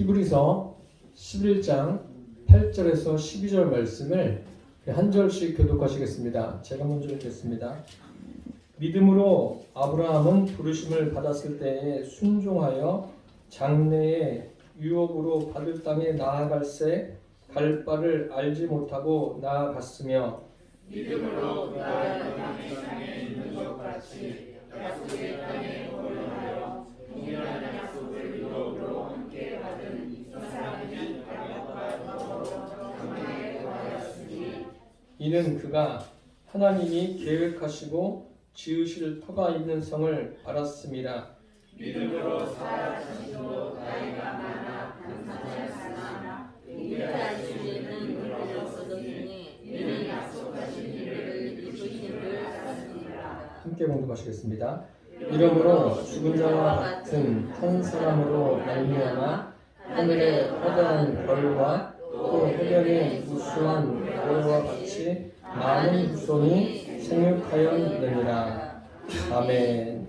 히브리서 11장 8절에서 12절 말씀을 한 절씩 교독하시겠습니다. 제가 먼저 읽겠습니다. 믿음으로 아브라함은 부르심을 받았을 때에 순종하여 장래의 유업으로 받을 땅에 나아갈새 갈 바를 알지 못하고 나아갔으며 믿음으로 그가 땅의 상에 있는 것 같이 약속의 땅에 거론하여 동일한 약속을 유업으로 함께 받은 이삭이 아버지와 더불어 장래에 거하였으니 이는 그가 하나님이 계획하시고 지으실 터가 있는 성을 알았음이라. 믿음으로 사라 자신도 나이가 많아 강산하였으나 동일한 진리는 그를 얻었으니 이는 약속하신 이를 이루신 줄 알았습니다. 함께 공독하시겠습니다. 이러므로 죽은 자와 같은 한 사람으로 말미암아 하늘의 허다한 벌과 또 해변의 무수한 벌과 같이 많은 후손이 생육하였느니라. 아멘.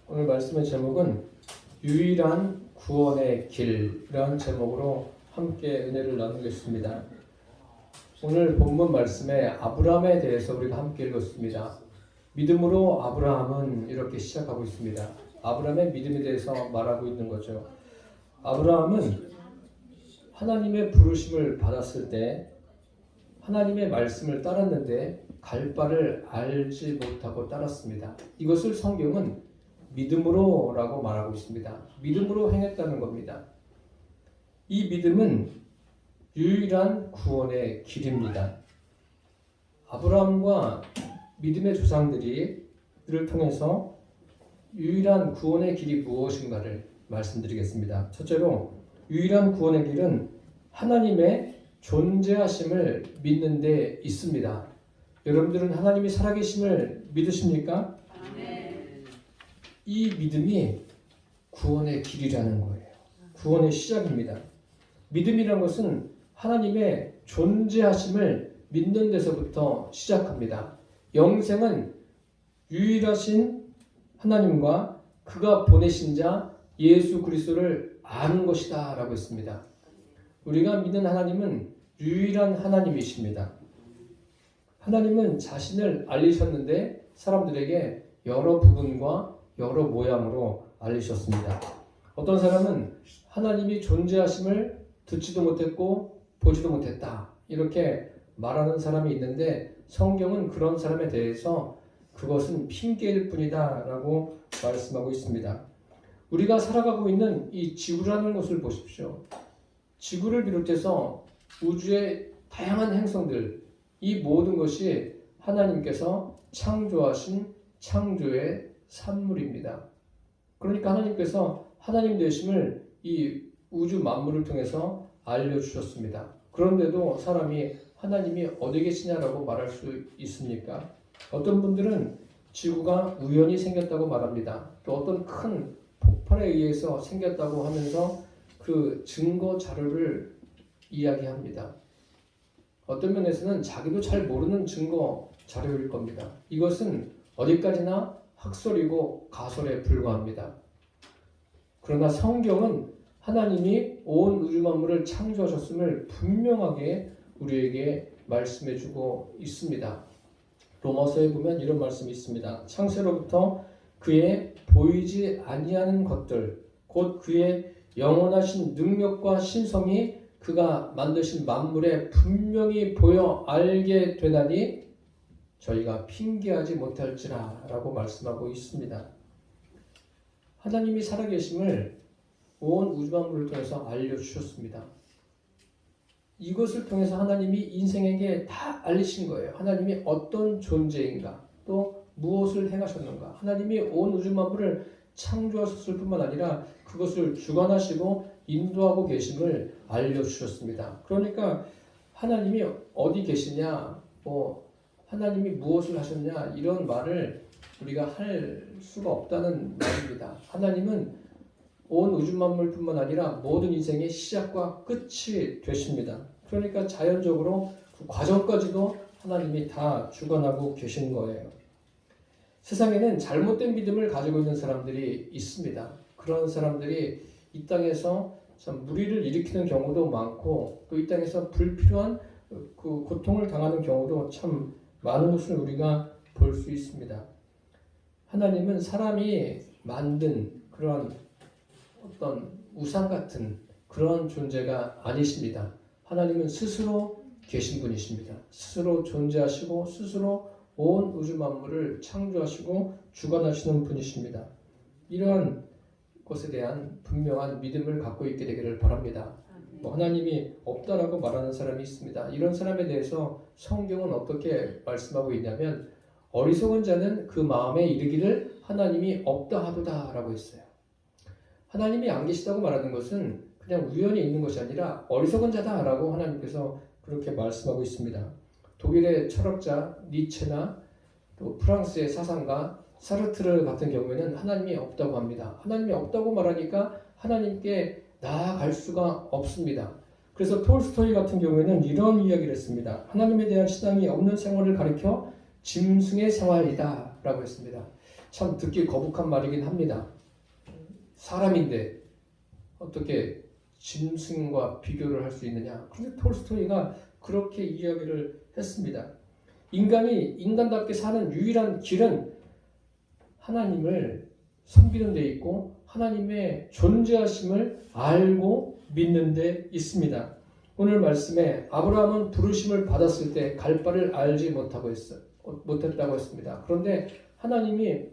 오늘 말씀의 제목은 유일한 구원의 길이라는 제목으로 함께 은혜를 나누겠습니다. 오늘 본문 말씀에 아브라함에 대해서 우리가 함께 읽었습니다. 믿음으로 아브라함은 이렇게 시작하고 있습니다. 아브라함의 믿음에 대해서 말하고 있는 거죠. 아브라함은 하나님의 부르심을 받았을 때 하나님의 말씀을 따랐는데 갈 바를 알지 못하고 따랐습니다. 이것을 성경은 믿음으로라고 말하고 있습니다. 믿음으로 행했다는 겁니다. 이 믿음은 유일한 구원의 길입니다. 아브라함과 믿음의 조상들이 이를 통해서 유일한 구원의 길이 무엇인가를 말씀드리겠습니다. 첫째로 유일한 구원의 길은 하나님의 존재하심을 믿는 데 있습니다. 여러분들은 하나님이 살아계심을 믿으십니까? 아멘. 이 믿음이 구원의 길이라는 거예요. 구원의 시작입니다. 믿음이라는 것은 하나님의 존재하심을 믿는 데서부터 시작합니다. 영생은 유일하신 하나님과 그가 보내신 자 예수 그리스도를 아는 것이다 라고 했습니다. 우리가 믿는 하나님은 유일한 하나님이십니다. 하나님은 자신을 알리셨는데 사람들에게 여러 부분과 여러 모양으로 알리셨습니다. 어떤 사람은 하나님이 존재하심을 듣지도 못했고 보지도 못했다 이렇게 말하는 사람이 있는데 성경은 그런 사람에 대해서 그것은 핑계일 뿐이다 라고 말씀하고 있습니다. 우리가 살아가고 있는 이 지구라는 것을 보십시오. 지구를 비롯해서 우주의 다양한 행성들, 이 모든 것이 하나님께서 창조하신 창조의 산물입니다. 그러니까 하나님께서 하나님 되심을 이 우주 만물을 통해서 알려주셨습니다. 그런데도 사람이 하나님이 어디 계시냐라고 말할 수 있습니까? 어떤 분들은 지구가 우연히 생겼다고 말합니다. 또 어떤 큰 폭발에 의해서 생겼다고 하면서 그 증거 자료를 이야기합니다. 어떤 면에서는 자기도 잘 모르는 증거 자료일 겁니다. 이것은 어디까지나 학설이고 가설에 불과합니다. 그러나 성경은 하나님이 온 우주 만물을 창조하셨음을 분명하게 우리에게 말씀해주고 있습니다. 로마서에 보면 이런 말씀이 있습니다. 창세로부터 그의 보이지 아니하는 것들, 곧 그의 영원하신 능력과 신성이 그가 만드신 만물에 분명히 보여 알게 되나니 저희가 핑계하지 못할지라 라고 말씀하고 있습니다. 하나님이 살아계심을 온 우주 만물을 통해서 알려주셨습니다. 이것을 통해서 하나님이 인생에게 다 알리신 거예요. 하나님이 어떤 존재인가, 또 무엇을 행하셨는가. 하나님이 온 우주 만물을 창조하셨을 뿐만 아니라 그것을 주관하시고 인도하고 계심을 알려주셨습니다. 그러니까 하나님이 어디 계시냐, 하나님이 무엇을 하셨냐 이런 말을 우리가 할 수가 없다는 말입니다. 하나님은 온 우주 만물뿐만 아니라 모든 인생의 시작과 끝이 되십니다. 그러니까 자연적으로 그 과정까지도 하나님이 다 주관하고 계신 거예요. 세상에는 잘못된 믿음을 가지고 있는 사람들이 있습니다. 그런 사람들이 이 땅에서 참 무리를 일으키는 경우도 많고 또 이 땅에서 불필요한 그 고통을 당하는 경우도 참 많은 것을 우리가 볼 수 있습니다. 하나님은 사람이 만든 그런 어떤 우상 같은 그런 존재가 아니십니다. 하나님은 스스로 계신 분이십니다. 스스로 존재하시고 스스로 온 우주 만물을 창조하시고 주관하시는 분이십니다. 이러한 것에 대한 분명한 믿음을 갖고 있게 되기를 바랍니다. 하나님이 없다라고 말하는 사람이 있습니다. 이런 사람에 대해서 성경은 어떻게 말씀하고 있냐면 어리석은 자는 그 마음에 이르기를 하나님이 없다 하도다 라고 했어요. 하나님이 안 계시다고 말하는 것은 그냥 우연히 있는 것이 아니라 어리석은 자다라고 하나님께서 그렇게 말씀하고 있습니다. 독일의 철학자 니체나 또 프랑스의 사상가 사르트르 같은 경우에는 하나님이 없다고 합니다. 하나님이 없다고 말하니까 하나님께 나아갈 수가 없습니다. 그래서 톨스토이 같은 경우에는 이런 이야기를 했습니다. 하나님에 대한 신앙이 없는 생활을 가리켜 짐승의 생활이다 라고 했습니다. 참 듣기 거북한 말이긴 합니다. 사람인데 어떻게 짐승과 비교를 할 수 있느냐. 그런데 톨스토이가 그렇게 이야기를 했습니다. 인간이 인간답게 사는 유일한 길은 하나님을 섬기는 데 있고 하나님의 존재하심을 알고 믿는 데 있습니다. 오늘 말씀에 아브라함은 부르심을 받았을 때 갈 바를 알지 못했다고 했습니다. 그런데 하나님이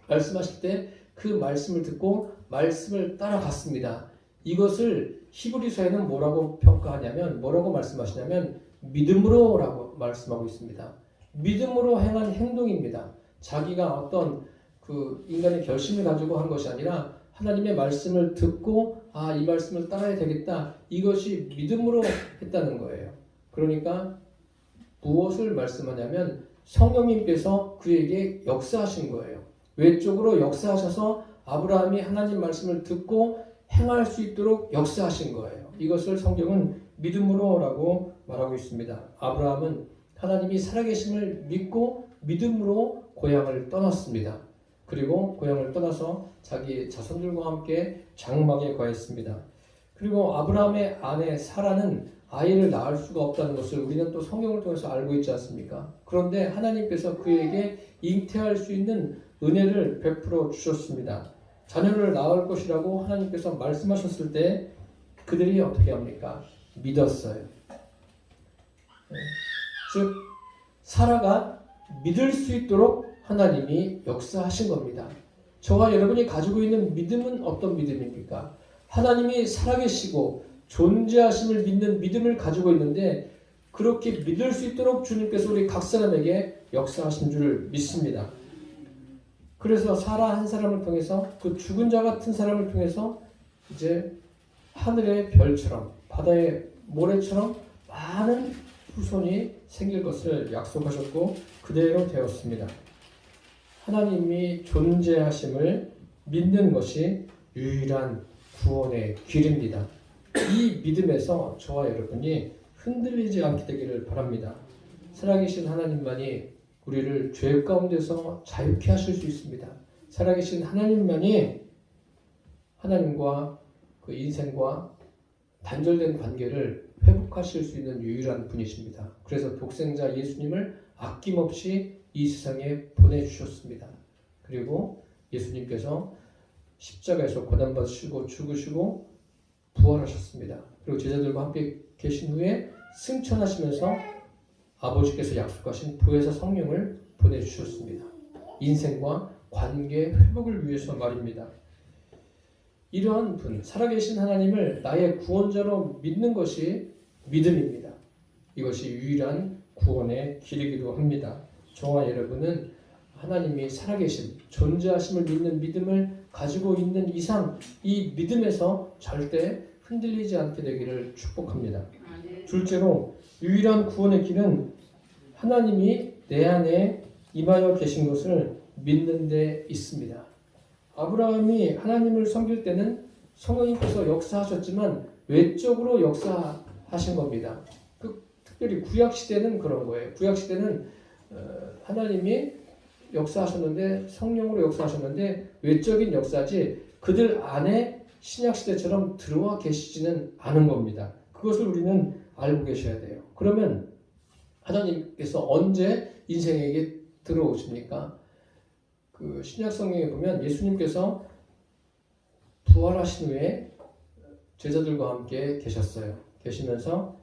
말씀하실 때 그 말씀을 듣고 말씀을 따라갔습니다. 이것을 히브리서에는 뭐라고 평가하냐면 뭐라고 말씀하시냐면 믿음으로라고 말씀하고 있습니다. 믿음으로 행한 행동입니다. 자기가 어떤 그 인간의 결심을 가지고 한 것이 아니라 하나님의 말씀을 듣고 이 말씀을 따라야 되겠다. 이것이 믿음으로 했다는 거예요. 그러니까 무엇을 말씀하냐면 성령님께서 그에게 역사하신 거예요. 외적으로 역사하셔서 아브라함이 하나님 말씀을 듣고 행할 수 있도록 역사하신 거예요. 이것을 성경은 믿음으로라고 말하고 있습니다. 아브라함은 하나님이 살아계심을 믿고 믿음으로 고향을 떠났습니다. 그리고 고향을 떠나서 자기 자손들과 함께 장막에 거했습니다. 그리고 아브라함의 아내 사라는 아이를 낳을 수가 없다는 것을 우리는 또 성경을 통해서 알고 있지 않습니까? 그런데 하나님께서 그에게 잉태할 수 있는 은혜를 베풀어 주셨습니다. 자녀를 낳을 것이라고 하나님께서 말씀하셨을 때 그들이 어떻게 합니까? 믿었어요. 즉 사라가 믿을 수 있도록 하나님이 역사하신 겁니다. 저와 여러분이 가지고 있는 믿음은 어떤 믿음입니까? 하나님이 살아계시고 존재하심을 믿는 믿음을 가지고 있는데 그렇게 믿을 수 있도록 주님께서 우리 각 사람에게 역사하신 줄 믿습니다. 그래서 사라 한 사람을 통해서 그 죽은 자 같은 사람을 통해서 이제 하늘의 별처럼 바다의 모래처럼 많은 후손이 생길 것을 약속하셨고 그대로 되었습니다. 하나님이 존재하심을 믿는 것이 유일한 구원의 길입니다. 이 믿음에서 저와 여러분이 흔들리지 않게 되기를 바랍니다. 살아계신 하나님만이 우리를 죄 가운데서 자유케 하실 수 있습니다. 살아계신 하나님만이 하나님과 그 인생과 단절된 관계를 회복하실 수 있는 유일한 분이십니다. 그래서 독생자 예수님을 아낌없이 이 세상에 보내주셨습니다. 그리고 예수님께서 십자가에서 고난받으시고 죽으시고 부활하셨습니다. 그리고 제자들과 함께 계신 후에 승천하시면서 아버지께서 약속하신 부에서 성령을 보내주셨습니다. 인생과 관계 회복을 위해서 말입니다. 이러한 분, 살아계신 하나님을 나의 구원자로 믿는 것이 믿음입니다. 이것이 유일한 구원의 길이기도 합니다. 저와 여러분은 하나님이 살아계신 존재하심을 믿는 믿음을 가지고 있는 이상 이 믿음에서 절대 흔들리지 않게 되기를 축복합니다. 둘째로 유일한 구원의 길은 하나님이 내 안에 임하여 계신 것을 믿는 데 있습니다. 아브라함이 하나님을 섬길 때는 성령님께서 역사하셨지만 외적으로 역사하신 겁니다. 특별히 구약시대는 그런 거예요. 구약시대는 하나님이 역사하셨는데 성령으로 역사하셨는데 외적인 역사지 그들 안에 신약 시대처럼 들어와 계시지는 않은 겁니다. 그것을 우리는 알고 계셔야 돼요. 그러면 하나님께서 언제 인생에게 들어오십니까? 그 신약 성경에 보면 예수님께서 부활하신 후에 제자들과 함께 계셨어요. 계시면서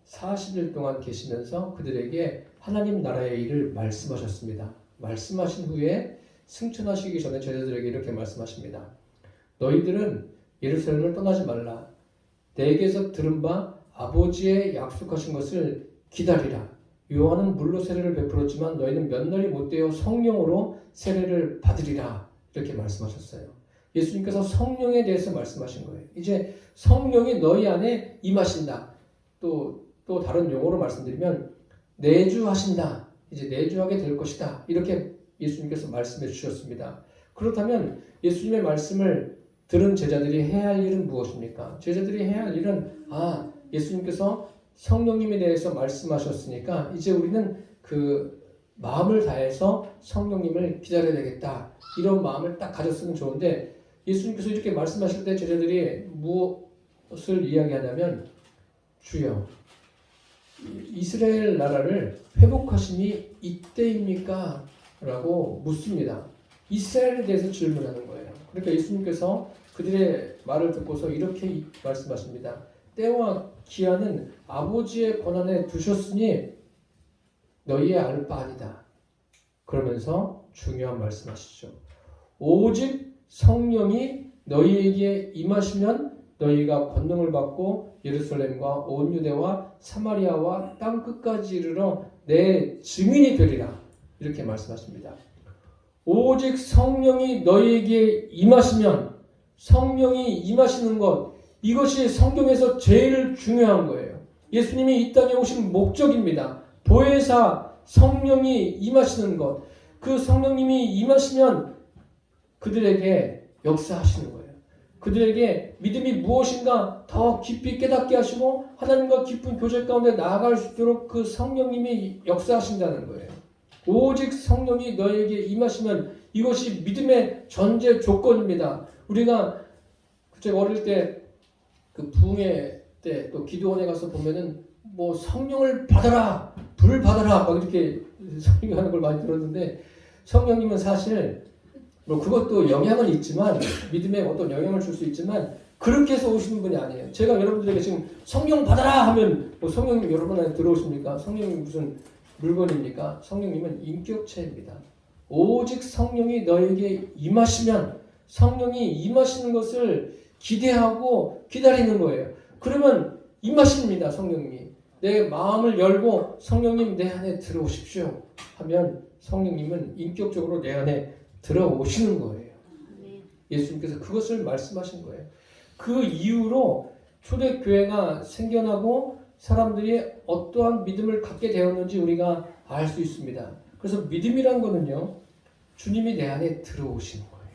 40일 동안 계시면서 그들에게 하나님 나라의 일을 말씀하셨습니다. 말씀하신 후에 승천하시기 전에 제자들에게 이렇게 말씀하십니다. 너희들은 예루살렘을 떠나지 말라. 내게서 들은 바 아버지의 약속하신 것을 기다리라. 요한은 물로 세례를 베풀었지만 너희는 몇 날이 못되어 성령으로 세례를 받으리라. 이렇게 말씀하셨어요. 예수님께서 성령에 대해서 말씀하신 거예요. 이제 성령이 너희 안에 임하신다. 또 다른 용어로 말씀드리면 내주하신다. 이제 내주하게 될 것이다. 이렇게 예수님께서 말씀해 주셨습니다. 그렇다면 예수님의 말씀을 들은 제자들이 해야 할 일은 무엇입니까? 제자들이 해야 할 일은 예수님께서 성령님에 대해서 말씀하셨으니까 이제 우리는 그 마음을 다해서 성령님을 기다려야 되겠다. 이런 마음을 딱 가졌으면 좋은데 예수님께서 이렇게 말씀하실 때 제자들이 무엇을 이야기하냐면 주여 이스라엘 나라를 회복하심이 이때입니까? 라고 묻습니다. 이스라엘에 대해서 질문하는 거예요. 그러니까 예수님께서 그들의 말을 듣고서 이렇게 말씀하십니다. 때와 기한은 아버지의 권한에 두셨으니 너희의 알 바 아니다. 그러면서 중요한 말씀하시죠. 오직 성령이 너희에게 임하시면 너희가 권능을 받고 예루살렘과 온 유대와 사마리아와 땅 끝까지 이르러 내 증인이 되리라. 이렇게 말씀하십니다. 오직 성령이 너희에게 임하시면 성령이 임하시는 것 이것이 성경에서 제일 중요한 거예요. 예수님이 이 땅에 오신 목적입니다. 보혜사 성령이 임하시는 것. 그 성령님이 임하시면 그들에게 역사하시는 거예요. 그들에게 믿음이 무엇인가 더 깊이 깨닫게 하시고 하나님과 깊은 교제 가운데 나아갈 수 있도록 그 성령님이 역사하신다는 거예요. 오직 성령이 너에게 임하시면 이것이 믿음의 전제 조건입니다. 우리가 제가 어릴 때 그 부흥회 때 또 기도원에 가서 보면은 뭐 성령을 받아라, 불 받아라 막 이렇게 설교하는 걸 많이 들었는데 성령님은 사실 뭐 그것도 영향은 있지만 믿음에 어떤 영향을 줄 수 있지만 그렇게 해서 오시는 분이 아니에요. 제가 여러분들에게 지금 성령 받아라 하면 뭐 성령님 여러분한테 들어오십니까? 성령님 무슨 물건입니까? 성령님은 인격체입니다. 오직 성령이 너에게 임하시면 성령이 임하시는 것을 기대하고 기다리는 거예요. 그러면 임하십니다. 성령님이. 내 마음을 열고 성령님 내 안에 들어오십시오 하면 성령님은 인격적으로 내 안에 들어오시는 거예요. 예수님께서 그것을 말씀하신 거예요. 그 이후로 초대교회가 생겨나고 사람들이 어떠한 믿음을 갖게 되었는지 우리가 알 수 있습니다. 그래서 믿음이란 거는요, 주님이 내 안에 들어오시는 거예요.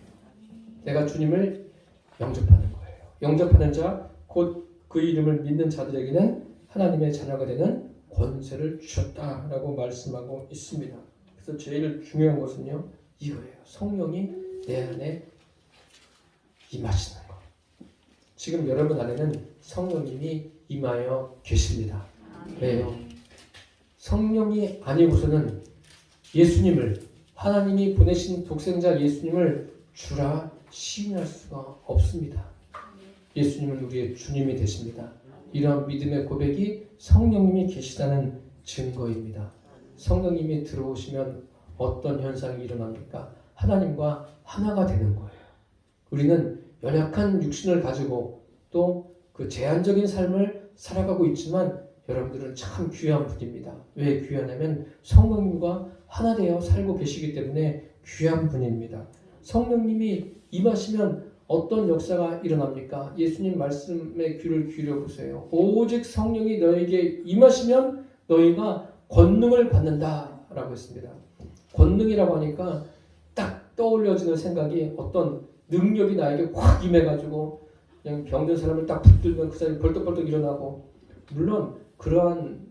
내가 주님을 영접하는 거예요. 영접하는 자, 곧 그 이름을 믿는 자들에게는 하나님의 자녀가 되는 권세를 주셨다라고 말씀하고 있습니다. 그래서 제일 중요한 것은요, 이거예요. 성령이 내 안에 임하시는 것. 지금 여러분 안에는 성령님이 임하여 계십니다. 왜요? 성령이 아니고서는 예수님을 하나님이 보내신 독생자 예수님을 주라 시인할 수가 없습니다. 예수님은 우리의 주님이 되십니다. 이런 믿음의 고백이 성령님이 계시다는 증거입니다. 성령님이 들어오시면 어떤 현상이 일어납니까? 하나님과 하나가 되는 거예요. 우리는 연약한 육신을 가지고 또 그 제한적인 삶을 살아가고 있지만 여러분들은 참 귀한 분입니다. 왜 귀하냐면 성령님과 하나 되어 살고 계시기 때문에 귀한 분입니다. 성령님이 임하시면 어떤 역사가 일어납니까? 예수님 말씀에 귀를 기울여 보세요. 오직 성령이 너에게 임하시면 너희가 권능을 받는다라고 했습니다. 권능이라고 하니까 딱 떠올려지는 생각이 어떤 능력이 나에게 확 임해가지고 그냥 병든 사람을 딱 붙들면 그 사람이 벌떡벌떡 일어나고, 물론 그러한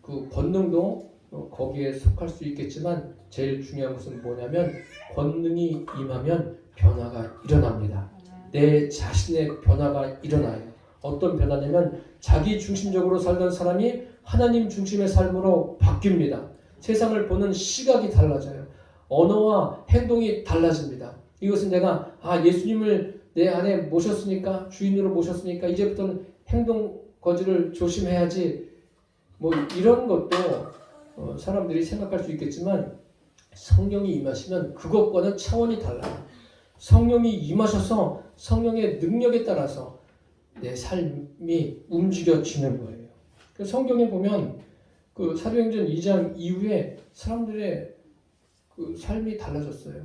그 권능도 거기에 속할 수 있겠지만 제일 중요한 것은 뭐냐면 권능이 임하면 변화가 일어납니다. 내 자신의 변화가 일어나요. 어떤 변화냐면 자기 중심적으로 살던 사람이 하나님 중심의 삶으로 바뀝니다. 세상을 보는 시각이 달라져요. 언어와 행동이 달라집니다. 이것은 내가 예수님을 내 안에 모셨으니까, 주인으로 모셨으니까 이제부터는 행동 거지를 조심해야지, 뭐 이런 것도 사람들이 생각할 수 있겠지만, 성령이 임하시면 그것과는 차원이 달라요. 성령이 임하셔서 성령의 능력에 따라서 내 삶이 움직여지는 거예요. 성경에 보면 그 사도행전 2장 이후에 사람들의 그 삶이 달라졌어요.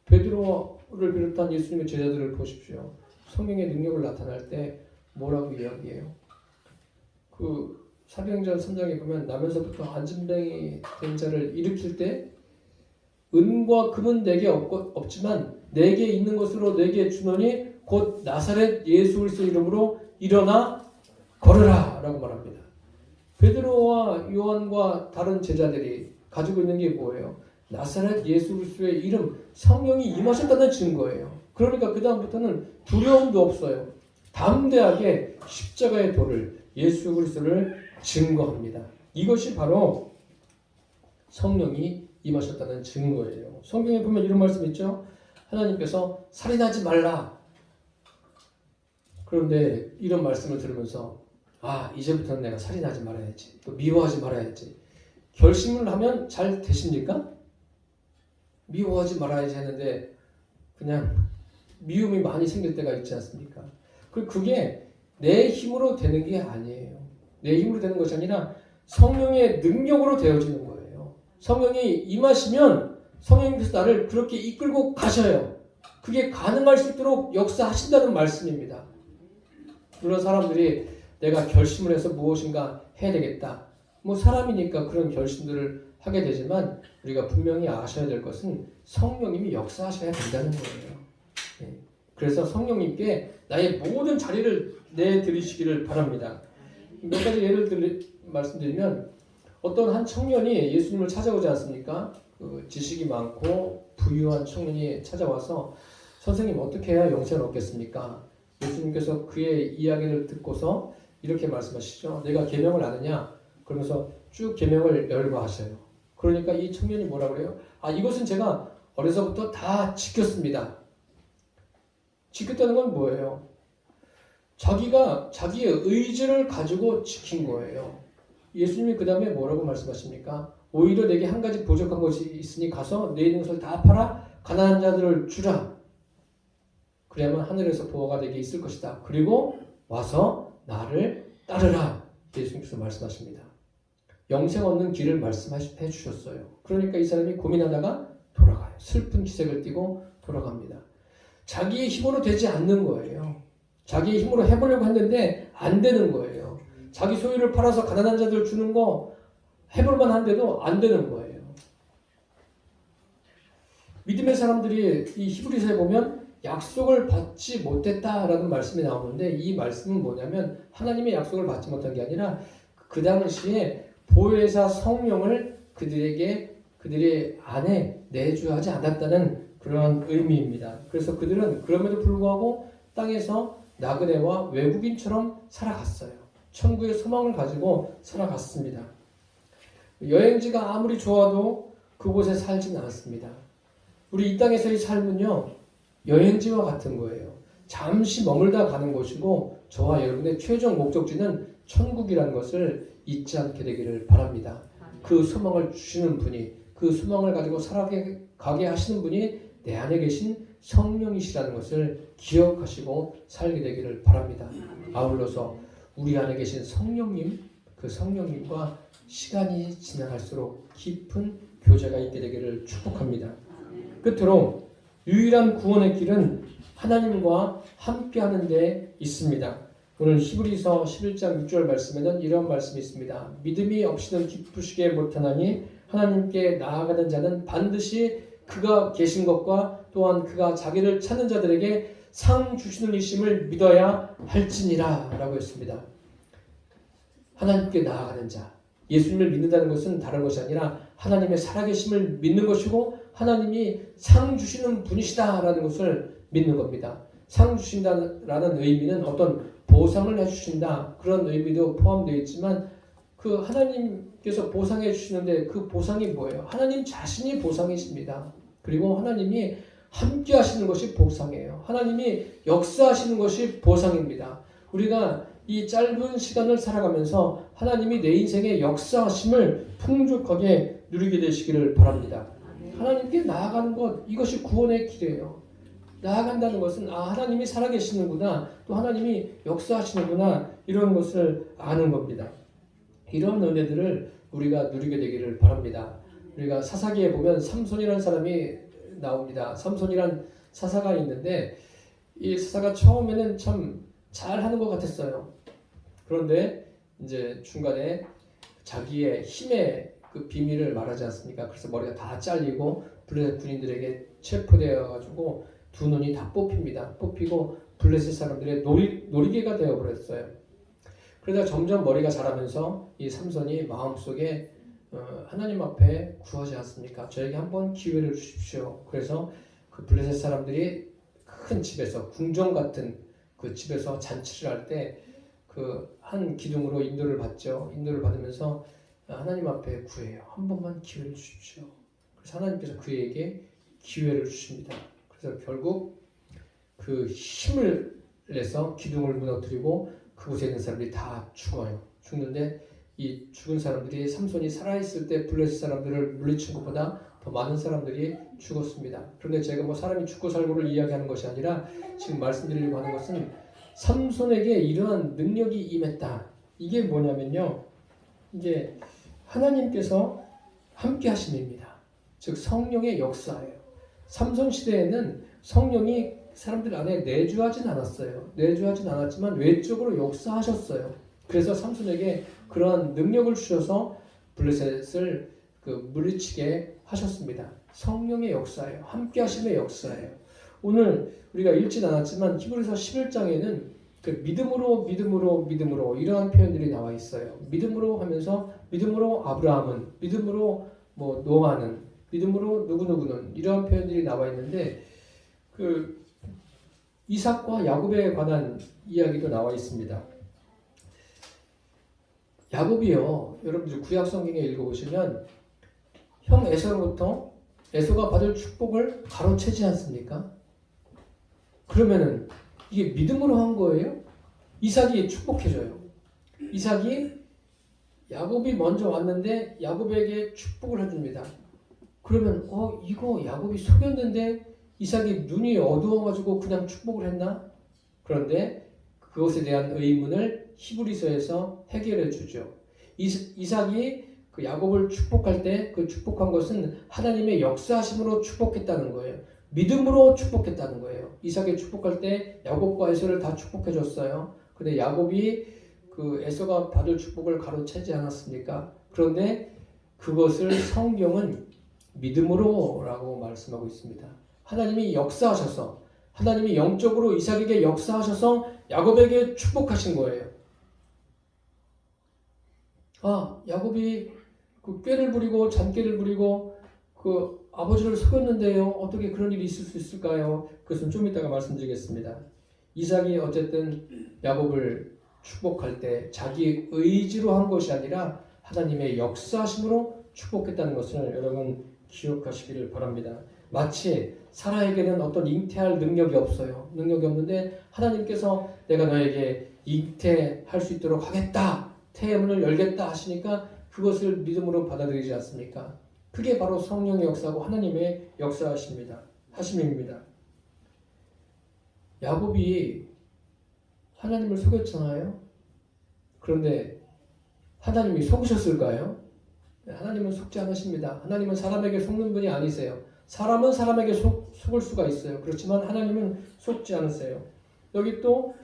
베드로를 비롯한 예수님의 제자들을 보십시오. 성령의 능력을 나타날 때 뭐라고 이야기해요? 그 사도행전 3장에 보면 나면서부터 안진뱅이 된 자를 일으킬 때 은과 금은 내게 없지만 내게 있는 것으로 내게 주노니 곧 나사렛 예수 그리스도 이름으로 일어나 걸으라 라고 말합니다. 베드로와 요한과 다른 제자들이 가지고 있는 게 뭐예요? 나사렛 예수 그리스도의 이름, 성령이 임하셨다는 증거예요. 그러니까 그 다음부터는 두려움도 없어요. 담대하게 십자가의 도를, 예수 그리스도를 증거합니다. 이것이 바로 성령이 임하셨다는 증거예요. 성경에 보면 이런 말씀 있죠? 하나님께서 살인하지 말라. 그런데 이런 말씀을 들으면서 이제부터는 내가 살인하지 말아야지, 또 미워하지 말아야지. 결심을 하면 잘 되십니까? 미워하지 말아야지 했는데 그냥 미움이 많이 생길 때가 있지 않습니까? 그게 내 힘으로 되는 게 아니에요. 내 힘으로 되는 것이 아니라 성령의 능력으로 되어지는 거예요. 성령이 임하시면 성령님께서 나를 그렇게 이끌고 가셔요. 그게 가능할 수 있도록 역사하신다는 말씀입니다. 물론 사람들이 내가 결심을 해서 무엇인가 해야 되겠다, 뭐 사람이니까 그런 결심들을 하게 되지만 우리가 분명히 아셔야 될 것은 성령님이 역사하셔야 된다는 거예요. 그래서 성령님께 나의 모든 자리를 내드리시기를 바랍니다. 몇 가지 예를 말씀드리면, 어떤 한 청년이 예수님을 찾아오지 않습니까? 그 지식이 많고 부유한 청년이 찾아와서 선생님 어떻게 해야 영생을 얻겠습니까? 예수님께서 그의 이야기를 듣고서 이렇게 말씀하시죠. 내가 계명을 아느냐? 그러면서 쭉 계명을 열거하셔요. 그러니까 이 청년이 뭐라고 그래요? 이것은 제가 어려서부터 다 지켰습니다. 지켰다는 건 뭐예요? 자기가 자기의 의지를 가지고 지킨 거예요. 예수님이 그 다음에 뭐라고 말씀하십니까? 오히려 내게 한 가지 부족한 것이 있으니 가서 내 있는 것을 다 팔아 가난한 자들을 주라. 그래야만 하늘에서 보화가 내게 있을 것이다. 그리고 와서 나를 따르라. 예수님께서 말씀하십니다. 영생 얻는 길을 말씀해 주셨어요. 그러니까 이 사람이 고민하다가 돌아가요. 슬픈 기색을 띠고 돌아갑니다. 자기의 힘으로 되지 않는 거예요. 자기의 힘으로 해보려고 했는데 안 되는 거예요. 자기 소유를 팔아서 가난한 자들 주는 거 해볼만 한데도 안 되는 거예요. 믿음의 사람들이 이 히브리서에 보면 약속을 받지 못했다라는 말씀이 나오는데, 이 말씀은 뭐냐면 하나님의 약속을 받지 못한 게 아니라 그 당시에 보혜사 성령을 그들의 안에 내주하지 않았다는 그런 의미입니다. 그래서 그들은 그럼에도 불구하고 땅에서 나그네와 외국인처럼 살아갔어요. 천국의 소망을 가지고 살아갔습니다. 여행지가 아무리 좋아도 그곳에 살지는 않습니다. 우리 이 땅에서의 삶은요, 여행지와 같은 거예요. 잠시 머물다 가는 곳이고 저와 여러분의 최종 목적지는 천국이라는 것을 잊지 않게 되기를 바랍니다. 그 소망을 주시는 분이, 그 소망을 가지고 살아가게 하시는 분이 내 안에 계신 성령이시라는 것을 기억하시고 살게 되기를 바랍니다. 아울러서 우리 안에 계신 성령님, 그 성령님과 시간이 지나갈수록 깊은 교제가 있게 되기를 축복합니다. 끝으로 유일한 구원의 길은 하나님과 함께하는 데 있습니다. 오늘 히브리서 11장 6절 말씀에는 이런 말씀이 있습니다. 믿음이 없이는 기쁘시게 못하나니 하나님께 나아가는 자는 반드시 그가 계신 것과 또한 그가 자기를 찾는 자들에게 상 주시는 이심을 믿어야 할지니라 라고 했습니다. 하나님께 나아가는 자, 예수님을 믿는다는 것은 다른 것이 아니라 하나님의 살아계심을 믿는 것이고 하나님이 상 주시는 분이시다라는 것을 믿는 겁니다. 상 주신다라는 의미는 어떤 보상을 해주신다 그런 의미도 포함되어 있지만 그 하나님께서 보상해 주시는데 그 보상이 뭐예요? 하나님 자신이 보상이십니다. 그리고 하나님이 함께 하시는 것이 보상이에요. 하나님이 역사하시는 것이 보상입니다. 우리가 이 짧은 시간을 살아가면서 하나님이 내 인생의 역사하심을 풍족하게 누리게 되시기를 바랍니다. 하나님께 나아가는 것, 이것이 구원의 길이에요. 나아간다는 것은 하나님이 살아계시는구나, 또 하나님이 역사하시는구나, 이런 것을 아는 겁니다. 이런 은혜들을 우리가 누리게 되기를 바랍니다. 우리가 사사기에 보면 삼손이라는 사람이 나옵니다. 삼손이란 사사가 있는데 이 사사가 처음에는 참 잘하는 것 같았어요. 그런데 이제 중간에 자기의 힘의 그 비밀을 말하지 않습니까? 그래서 머리가 다 잘리고 블레셋 군인들에게 체포되어 가지고 두 눈이 다 뽑힙니다. 뽑히고 블레셋 사람들의 놀이개가 되어버렸어요. 그러다 점점 머리가 자라면서 이 삼손이 마음속에 하나님 앞에 구하지 않습니까? 저에게 한번 기회를 주십시오. 그래서 그 블레셋 사람들이 큰 집에서, 궁전 같은 그 집에서 잔치를 할 때 그 한 기둥으로 인도를 받죠. 인도를 받으면서 하나님 앞에 구해요. 한 번만 기회를 주십시오. 그래서 하나님께서 그에게 기회를 주십니다. 그래서 결국 그 힘을 내서 기둥을 무너뜨리고 그곳에 있는 사람들이 다 죽어요. 죽는데 이 죽은 사람들이 삼손이 살아있을 때 블레셋 사람들을 물리친 것보다 더 많은 사람들이 죽었습니다. 그런데 제가 뭐 사람이 죽고 살고를 이야기하는 것이 아니라 지금 말씀드리려고 하는 것은 삼손에게 이러한 능력이 임했다. 이게 뭐냐면요, 이게 하나님께서 함께 하심입니다. 즉 성령의 역사예요. 삼손 시대에는 성령이 사람들 안에 내주하진 않았어요. 내주하진 않았지만 외적으로 역사하셨어요. 그래서 삼손에게 그러한 능력을 주셔서 블레셋을 물리치게 하셨습니다. 성령의 역사예요. 함께 하심의 역사예요. 오늘 우리가 읽진 않았지만 히브리서 11장에는 그 믿음으로 이러한 표현들이 나와 있어요. 믿음으로 하면서 믿음으로 아브라함은, 믿음으로 뭐 노아는, 믿음으로 누구누구는, 이러한 표현들이 나와 있는데 그 이삭과 야곱에 관한 이야기도 나와 있습니다. 야곱이요, 여러분들 구약 성경에 읽어보시면 형 에서로부터 에서가 받을 축복을 가로채지 않습니까? 그러면은 이게 믿음으로 한 거예요? 이삭이 축복해줘요. 이삭이 야곱이 먼저 왔는데 야곱에게 축복을 해줍니다. 그러면 이거 야곱이 속였는데 이삭이 눈이 어두워가지고 그냥 축복을 했나? 그런데 그것에 대한 의문을 히브리서에서 해결해 주죠. 이삭이 그 야곱을 축복할 때 그 축복한 것은 하나님의 역사하심으로 축복했다는 거예요. 믿음으로 축복했다는 거예요. 이삭이 축복할 때 야곱과 에서를 다 축복해 줬어요. 근데 야곱이 그 에서가 받을 축복을 가로채지 않았습니까? 그런데 그것을 성경은 믿음으로라고 말씀하고 있습니다. 하나님이 역사하셔서, 하나님이 영적으로 이삭에게 역사하셔서 야곱에게 축복하신 거예요. 야곱이 그 꾀를 부리고 잔꾀를 부리고 그 아버지를 속였는데요. 어떻게 그런 일이 있을 수 있을까요? 그것은 좀 이따가 말씀드리겠습니다. 이삭이 어쨌든 야곱을 축복할 때 자기 의지로 한 것이 아니라 하나님의 역사심으로 축복했다는 것을 여러분 기억하시기를 바랍니다. 마치 사라에게는 어떤 잉태할 능력이 없어요. 능력이 없는데 하나님께서 내가 너에게 잉태할 수 있도록 하겠다, 태의 문을 열겠다 하시니까 그것을 믿음으로 받아들이지 않습니까? 그게 바로 성령의 역사고 하나님의 하심입니다. 야곱이 하나님을 속였잖아요. 그런데 하나님이 속으셨을까요? 하나님은 속지 않으십니다. 하나님은 사람에게 속는 분이 아니세요. 사람은 사람에게 속을 수가 있어요. 그렇지만 하나님은 속지 않으세요. 여기 또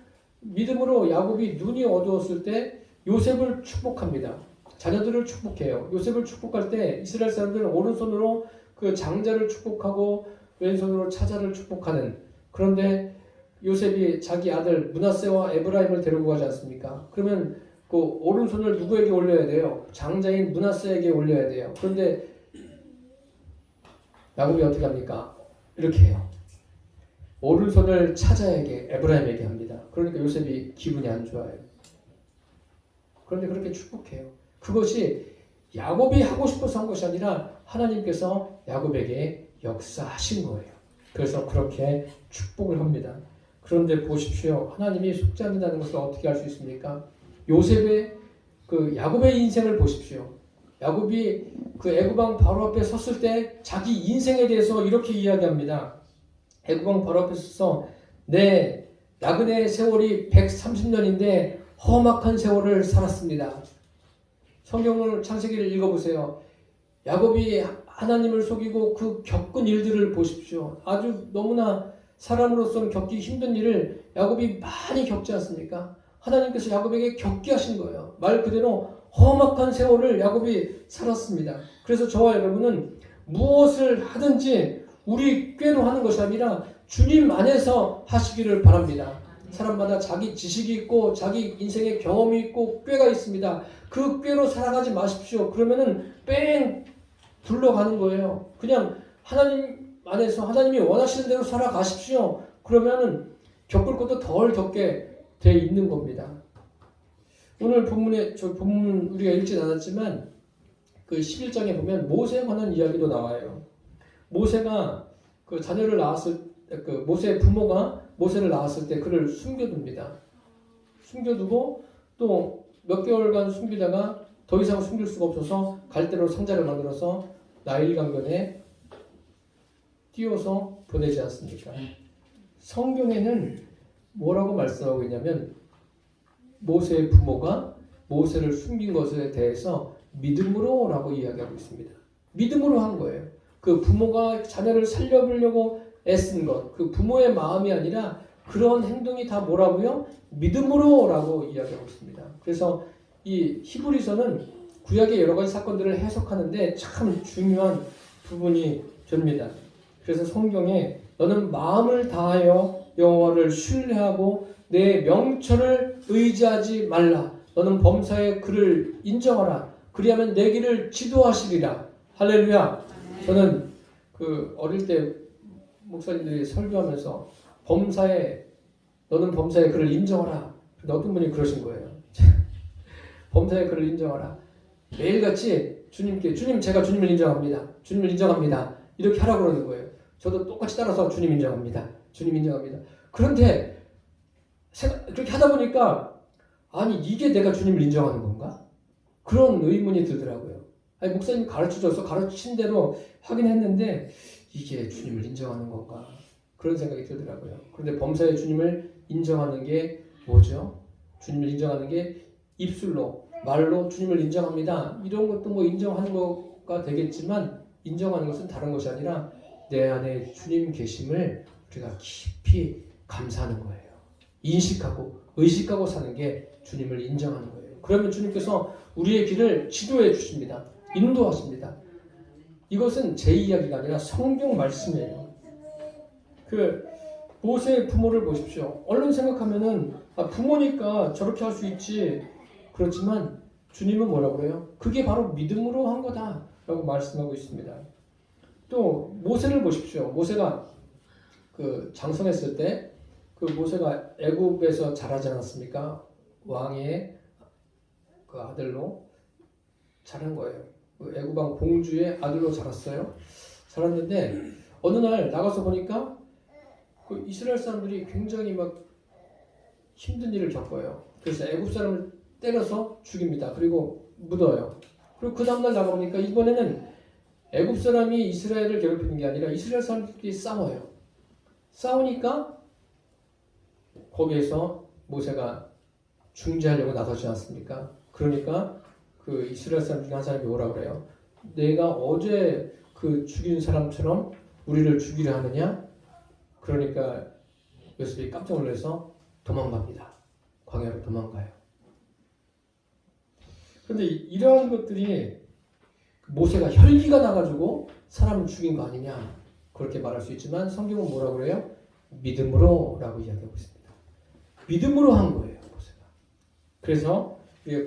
믿음으로 야곱이 눈이 어두웠을 때 요셉을 축복합니다. 자녀들을 축복해요. 요셉을 축복할 때 이스라엘 사람들은 오른손으로 그 장자를 축복하고 왼손으로 차자를 축복하는, 그런데 요셉이 자기 아들 므낫세와 에브라임을 데리고 가지 않습니까? 그러면 그 오른손을 누구에게 올려야 돼요? 장자인 므낫세에게 올려야 돼요. 그런데 야곱이 어떻게 합니까? 이렇게 해요. 오른손을 차자에게 에브라임에게 합니다. 그러니까 요셉이 기분이 안 좋아요. 그런데 그렇게 축복해요. 그것이 야곱이 하고 싶어서 한 것이 아니라 하나님께서 야곱에게 역사하신 거예요. 그래서 그렇게 축복을 합니다. 그런데 보십시오. 하나님이 속지 않는다는 것을 어떻게 알 수 있습니까? 요셉의 야곱의 인생을 보십시오. 야곱이 애굽 왕 바로 앞에 섰을 때 자기 인생에 대해서 이렇게 이야기합니다. 애굽 왕 바로 앞에 서서 내 나그네 세월이 130년인데 험악한 세월을 살았습니다. 성경을 창세기를 읽어보세요. 야곱이 하나님을 속이고 그 겪은 일들을 보십시오. 아주 너무나 사람으로서는 겪기 힘든 일을 야곱이 많이 겪지 않습니까? 하나님께서 야곱에게 겪게 하신 거예요. 말 그대로 험악한 세월을 야곱이 살았습니다. 그래서 저와 여러분은 무엇을 하든지 우리 꾀로 하는 것이 아니라 주님 안에서 하시기를 바랍니다. 사람마다 자기 지식이 있고 자기 인생의 경험이 있고 꾀가 있습니다. 그 꾀로 살아가지 마십시오. 그러면은 뺑 굴러가는 거예요. 그냥 하나님 안에서 하나님이 원하시는 대로 살아가십시오. 그러면은 겪을 것도 덜 겪게 돼 있는 겁니다. 오늘 본문 우리가 읽진 않았지만 그 11장에 보면 모세에 관한 이야기도 나와요. 모세가 자녀를 낳았을 때 모세의 부모가 모세를 낳았을 때 그를 숨겨둡니다. 숨겨두고 또 몇 개월간 숨기다가 더 이상 숨길 수가 없어서 갈대로 상자를 만들어서 나일 강변에 띄워서 보내지 않습니까? 성경에는 뭐라고 말씀하고 있냐면 모세의 부모가 모세를 숨긴 것에 대해서 믿음으로 라고 이야기하고 있습니다. 믿음으로 한 거예요. 그 부모가 자녀를 살려보려고 애쓴 것, 그 부모의 마음이 아니라 그런 행동이 다 뭐라고요? 믿음으로 라고 이야기하고 있습니다. 그래서 이 히브리서는 구약의 여러 가지 사건들을 해석하는데 참 중요한 부분이 됩니다. 그래서 성경에 너는 마음을 다하여 여호와를 신뢰하고 내 명철을 의지하지 말라. 너는 범사에 그를 인정하라. 그리하면 내 길을 지도하시리라. 할렐루야. 저는 어릴 때 목사님들이 설교하면서 너는 범사에 그를 인정하라. 근데 어떤 분이 그러신 거예요. 범사에 그를 인정하라. 매일같이 주님께 주님 제가 주님을 인정합니다. 주님을 인정합니다. 이렇게 하라고 그러는 거예요. 저도 똑같이 따라서 주님 인정합니다. 주님 인정합니다. 그런데 그렇게 하다 보니까 아니 이게 내가 주님을 인정하는 건가? 그런 의문이 들더라고요. 아니 목사님 가르쳐줘서 가르친 대로 하긴 했는데 이게 주님을 인정하는 건가? 그런 생각이 들더라고요. 그런데 범사에 주님을 인정하는 게 뭐죠? 주님을 인정하는 게 입술로 말로 주님을 인정합니다. 이런 것도 뭐 인정하는 거가 되겠지만 인정하는 것은 다른 것이 아니라 내 안에 주님 계심을 우리가 깊이 감사하는 거예요. 인식하고 의식하고 사는 게 주님을 인정하는 거예요. 그러면 주님께서 우리의 길을 지도해 주십니다. 인도하십니다. 이것은 제 이야기가 아니라 성경 말씀이에요. 모세의 부모를 보십시오. 얼른 생각하면은 부모니까 저렇게 할 수 있지. 그렇지만 주님은 뭐라고 그래요? 그게 바로 믿음으로 한 거다라고 말씀하고 있습니다. 또 모세를 보십시오. 모세가 장성했을 때 모세가 애굽에서 자라지 않았습니까? 왕의 아들로 자란 거예요. 애굽 왕 공주의 아들로 자랐어요. 자랐는데 어느 날 나가서 보니까 이스라엘 사람들이 굉장히 막 힘든 일을 겪어요. 그래서 애굽 사람을 때려서 죽입니다. 그리고 묻어요. 그리고 그 다음날 나가보니까 이번에는 애굽 사람이 이스라엘을 괴롭히는 게 아니라 이스라엘 사람들끼리 싸워요. 싸우니까 거기에서 모세가 중재하려고 나서지 않습니까? 그러니까 이스라엘 사람 중에 한 사람이 뭐라 그래요? 내가 어제 죽인 사람처럼 우리를 죽이려 하느냐? 그러니까 요셉이 깜짝 놀라서 도망갑니다. 광야로 도망가요. 그런데 이러한 것들이 모세가 혈기가 나가지고 사람을 죽인 거 아니냐 그렇게 말할 수 있지만 성경은 뭐라고 그래요? 믿음으로 라고 이야기하고 있습니다. 믿음으로 한 거예요. 모세가. 그래서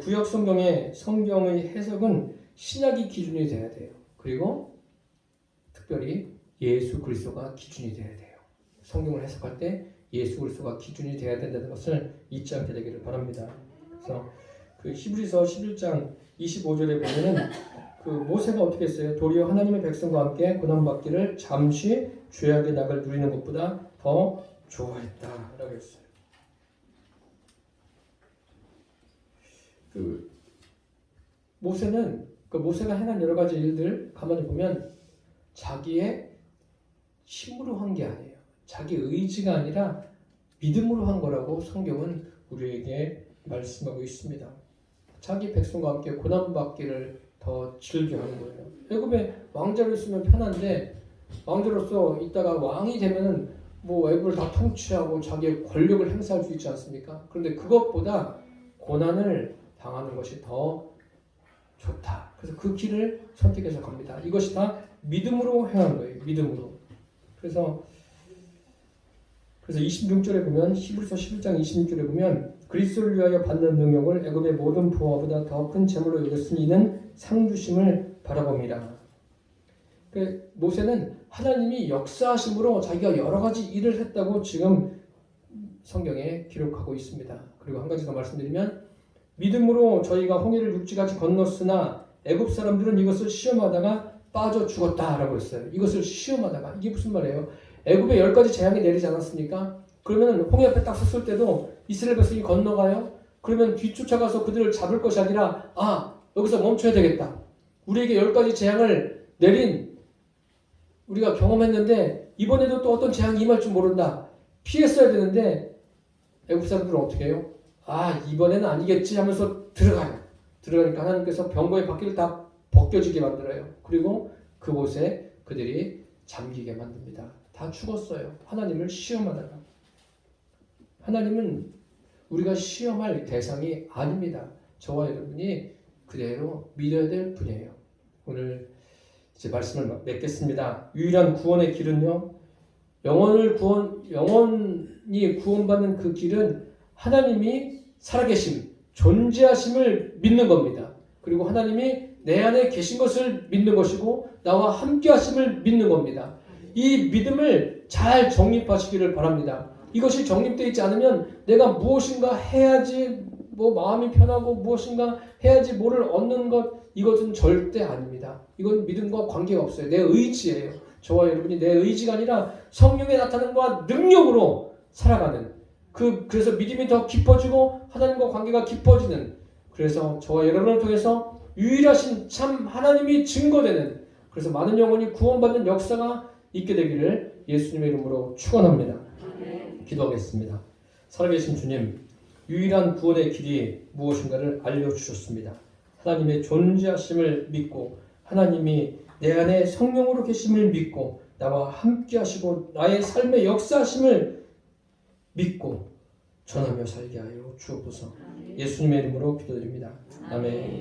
구약 성경의 해석은 신약이 기준이 돼야 돼요. 그리고 특별히 예수 그리스도가 기준이 돼야 돼요. 성경을 해석할 때 예수 그리스도가 기준이 되어야 된다는 것을 잊지 않게 되기를 바랍니다. 그래서 그 히브리서 11장 25절에 보면은 그 모세가 어떻게 했어요? 도리어 하나님의 백성과 함께 고난받기를 잠시 죄악의 낙을 누리는 것보다 더 좋아했다라고 했어요. 그 모세가 행한 여러 가지 일들 가만히 보면 자기의 힘으로 한 게 아니에요. 자기 의지가 아니라 믿음으로 한 거라고 성경은 우리에게 말씀하고 있습니다. 자기 백성과 함께 고난받기를 더 즐겨하는 거예요. 애굽에 왕자로 있으면 편한데 왕자로서 있다가 왕이 되면은 뭐 애굽을 다 통치하고 자기의 권력을 행사할 수 있지 않습니까? 그런데 그것보다 고난을 당하는 것이 더 좋다. 그래서 그 길을 선택해서 갑니다. 이것이 다 믿음으로 행한 거예요. 믿음으로. 그래서 26절에 보면 히브리서 11장 26절에 보면 그리스도를 위하여 받는 능력을 애굽의 모든 부하보다 더 큰 재물로 여겼으니 이는 상 주심을 바라봅니다. 그 모세는 하나님이 역사하심으로 자기가 여러 가지 일을 했다고 지금 성경에 기록하고 있습니다. 그리고 한 가지 더 말씀드리면 믿음으로 저희가 홍해를 육지같이 건넜으나 애굽 사람들은 이것을 시험하다가 빠져 죽었다라고 했어요. 이것을 시험하다가 이게 무슨 말이에요? 애굽에 10가지 재앙이 내리지 않았습니까? 그러면 홍해 앞에 딱 섰을 때도 이스라엘 백성이 건너가요? 그러면 뒤쫓아가서 그들을 잡을 것이 아니라 여기서 멈춰야 되겠다. 우리에게 10가지 재앙을 내린 우리가 경험했는데 이번에도 또 어떤 재앙이 임할 줄 모른다. 피했어야 되는데 애굽 사람들은 어떻게 해요? 이번에는 아니겠지 하면서 들어가요. 들어가니까 하나님께서 병거의 바퀴를 다 벗겨지게 만들어요. 그리고 그곳에 그들이 잠기게 만듭니다. 다 죽었어요. 하나님을 시험하다가. 하나님은 우리가 시험할 대상이 아닙니다. 저와 여러분이 그대로 믿어야 될 분이에요. 오늘 이제 말씀을 맺겠습니다. 유일한 구원의 길은요. 영원히 구원받는 그 길은 하나님이 살아계심, 존재하심을 믿는 겁니다. 그리고 하나님이 내 안에 계신 것을 믿는 것이고 나와 함께 하심을 믿는 겁니다. 이 믿음을 잘 정립하시기를 바랍니다. 이것이 정립되어 있지 않으면 내가 무엇인가 해야지 마음이 편하고 무엇인가 해야지 뭐를 얻는 것 이것은 절대 아닙니다. 이건 믿음과 관계가 없어요. 내 의지예요. 저와 여러분이 내 의지가 아니라 성령의 나타남과 능력으로 살아가는 그래서 믿음이 더 깊어지고 하나님과 관계가 깊어지는 그래서 저와 여러분을 통해서 유일하신 참 하나님이 증거되는 그래서 많은 영혼이 구원받는 역사가 있게 되기를 예수님의 이름으로 축원합니다. 기도하겠습니다. 살아계신 주님, 유일한 구원의 길이 무엇인가를 알려주셨습니다. 하나님의 존재하심을 믿고 하나님이 내 안에 성령으로 계심을 믿고 나와 함께 하시고 나의 삶의 역사하심을 믿고 전하며 살게 하여 주옵소서. 예수님의 이름으로 기도드립니다. 아멘.